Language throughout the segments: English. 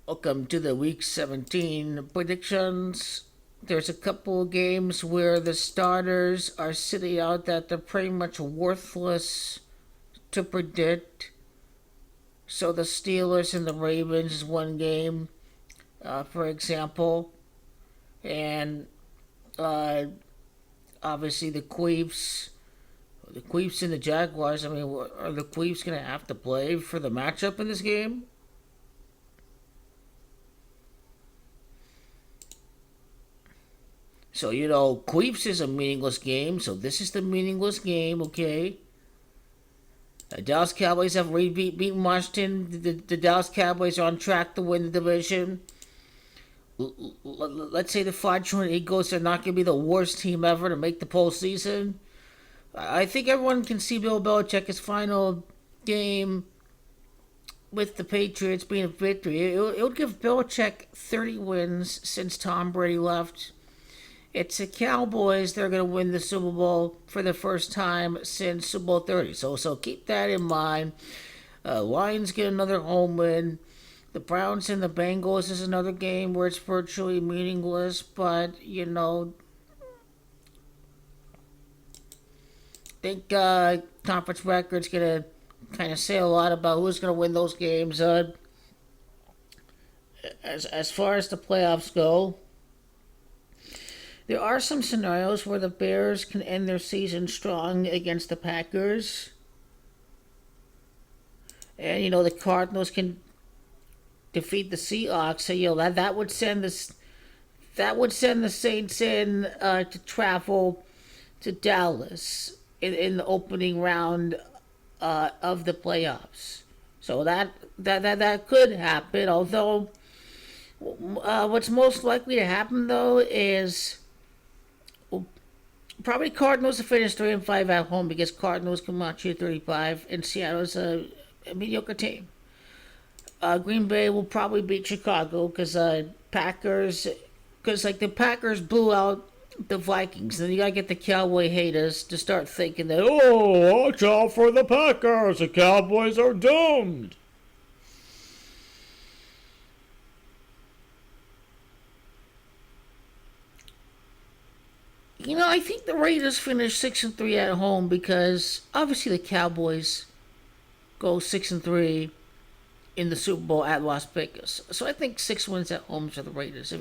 Welcome to the Week 17 predictions. There's a couple of games where the starters are sitting out that they're pretty much worthless to predict. So the Steelers and the Ravens is one game, for example, and uh, obviously the Queefs and the Jaguars. I mean, are the Queefs going to have to play for the matchup in this game? So, Queefs is a meaningless game, so this is the meaningless game, okay? The Dallas Cowboys have beaten Washington. The Dallas Cowboys are on track to win the division. Let's say the fraudulent Eagles are not going to be the worst team ever to make the postseason. I think everyone can see Bill Belichick's final game with the Patriots being a victory. It would give Belichick 30 wins since Tom Brady left. It's the Cowboys. They're going to win the Super Bowl for the first time since Super Bowl 30. So keep that in mind. Lions get another home win. The Browns and the Bengals is another game where it's virtually meaningless, but I think conference record's going to kind of say a lot about who's going to win those games. As far as the playoffs go, there are some scenarios where the Bears can end their season strong against the Packers. And the Cardinals can defeat the Seahawks. So that would send the Saints in to travel to Dallas in the opening round of the playoffs. So that could happen. Although what's most likely to happen though is probably Cardinals to finish 3-5 at home because Cardinals come out here 35 and Seattle's a mediocre team. Green Bay will probably beat Chicago because the Packers blew out the Vikings. Then you gotta get the Cowboy haters to start thinking that, oh, watch out for the Packers. The Cowboys are doomed. I think the Raiders finished 6-3 at home because obviously the Cowboys go 6-3 in the Super Bowl at Las Vegas. So I think 6 wins at home for the Raiders.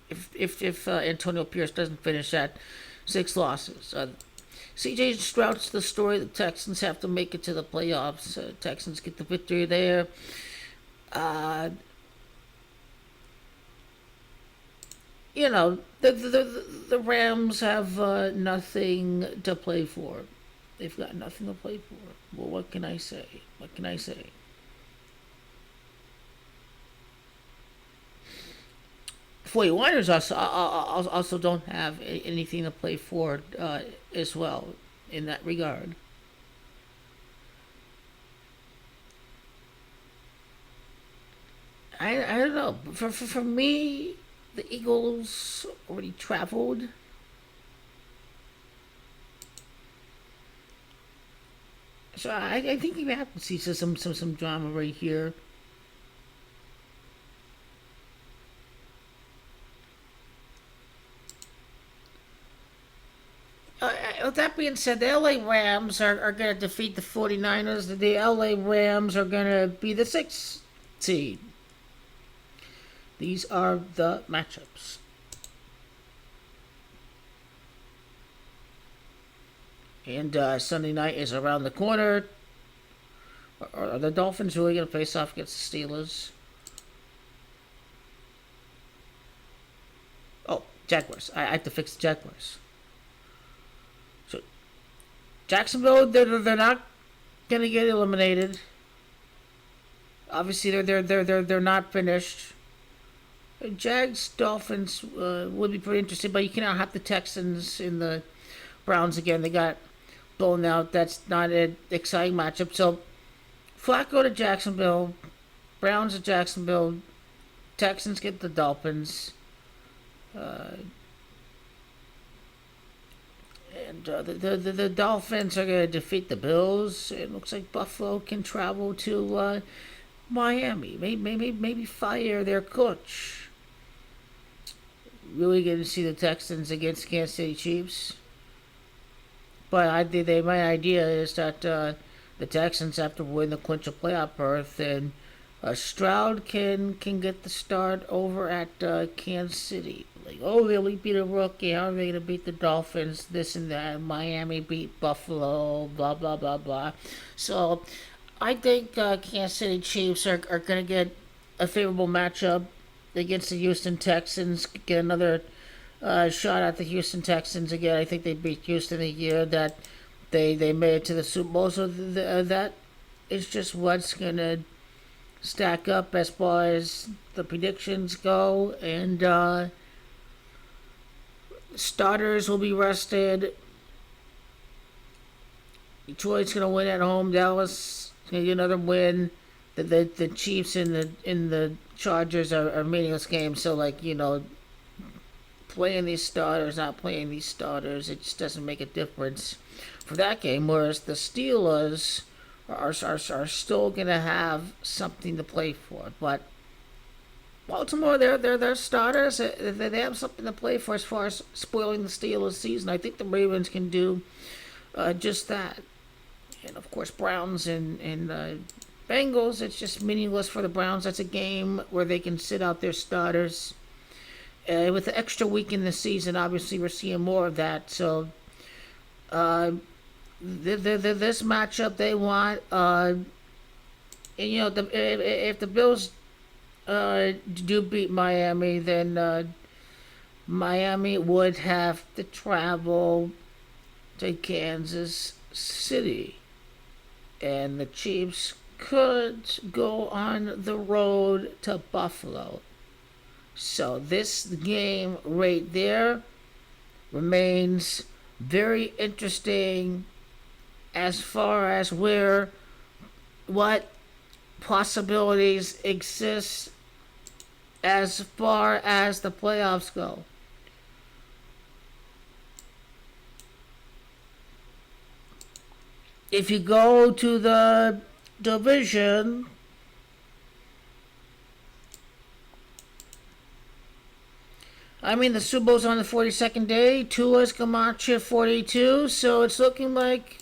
If Antonio Pierce doesn't finish at 6 losses, CJ Stroud's the story. The Texans have to make it to the playoffs. Texans get the victory there. Uh, the Rams have nothing to play for. They've got nothing to play for. Well, what can I say? What can I say? 49ers also don't have anything to play for as well in that regard. I don't know. For me, the Eagles already traveled. So I think you have to see some drama right here. With that being said, the LA Rams are going to defeat the 49ers. The LA Rams are going to be the 6th seed. These are the matchups. And Sunday night is around the corner. Are the Dolphins really going to face off against the Steelers? Oh, Jaguars. I have to fix the Jaguars. So, Jacksonville, they're not going to get eliminated. Obviously, they're not finished. Jags, Dolphins would be pretty interesting, but you cannot have the Texans in the Browns again. They got blown out. That's not an exciting matchup. So Flacco to Jacksonville, Browns to Jacksonville, Texans get the Dolphins, and the Dolphins are going to defeat the Bills. It looks like Buffalo can travel to Miami. Maybe fire their coach. Really going to see the Texans against Kansas City Chiefs. But my idea is that the Texans have to win the clinch a playoff berth, and Stroud can get the start over at Kansas City. Like, oh, they only beat a rookie. How are they going to beat the Dolphins? This and that. Miami beat Buffalo. Blah blah blah blah. So, I think Kansas City Chiefs are going to get a favorable matchup against the Houston Texans. Get another shot at the Houston Texans again. I think they beat Houston the year that they made it to the Super Bowl. So that is just what's going to stack up as far as the predictions go. And starters will be rested. Detroit's going to win at home. Dallas going to get another win. The Chiefs and the Chargers are meaningless games. So, like, playing these starters, not playing these starters, it just doesn't make a difference for that game. Whereas the Steelers are still going to have something to play for. But Baltimore, they're starters. They have something to play for as far as spoiling the Steelers' season. I think the Ravens can do just that. And, of course, Browns and Bengals, it's just meaningless for the Browns. That's a game where they can sit out their starters. With the extra week in the season, obviously we're seeing more of that. So, this matchup they want, and if the Bills do beat Miami, then Miami would have to travel to Kansas City, and the Chiefs could go on the road to Buffalo. So this game right there remains very interesting as far as what possibilities exist as far as the playoffs go. If you go to the division, I mean, the Super Bowl's on the 42nd day. Tua's Camacho 42, so it's looking like,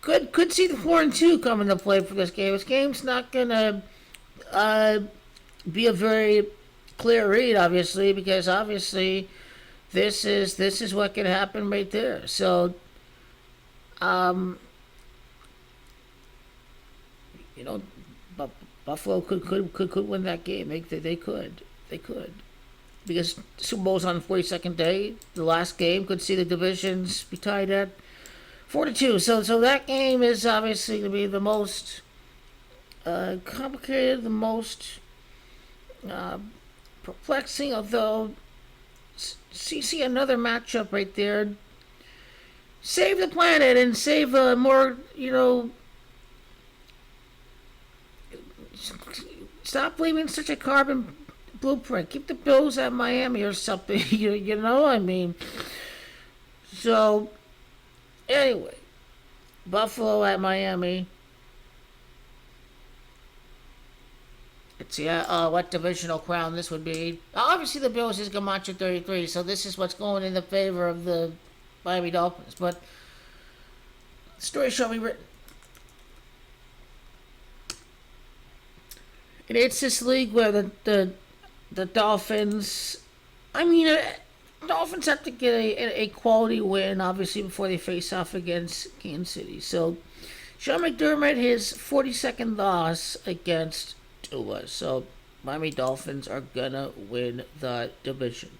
could see the 4-2 come into play for this game. This game's not gonna be a very clear read, obviously, because obviously this is what can happen right there. So, Buffalo could win that game. They could. Because Super Bowl's on the 42nd day. The last game could see the divisions be tied at 42. So that game is obviously going to be the most complicated, the most perplexing. Although, see another matchup right there. Save the planet and save more, stop leaving such a carbon blueprint. Keep the Bills at Miami or something. you know what I mean. So, anyway, Buffalo at Miami. Let's see what divisional crown this would be. Obviously, the Bills is Camacho 33, so this is what's going in the favor of the Miami Dolphins. But the story shall be written. And it's this league where the Dolphins, Dolphins have to get a quality win, obviously, before they face off against Kansas City. So, Sean McDermott, his 42nd loss against Tua. So, Miami Dolphins are going to win the division.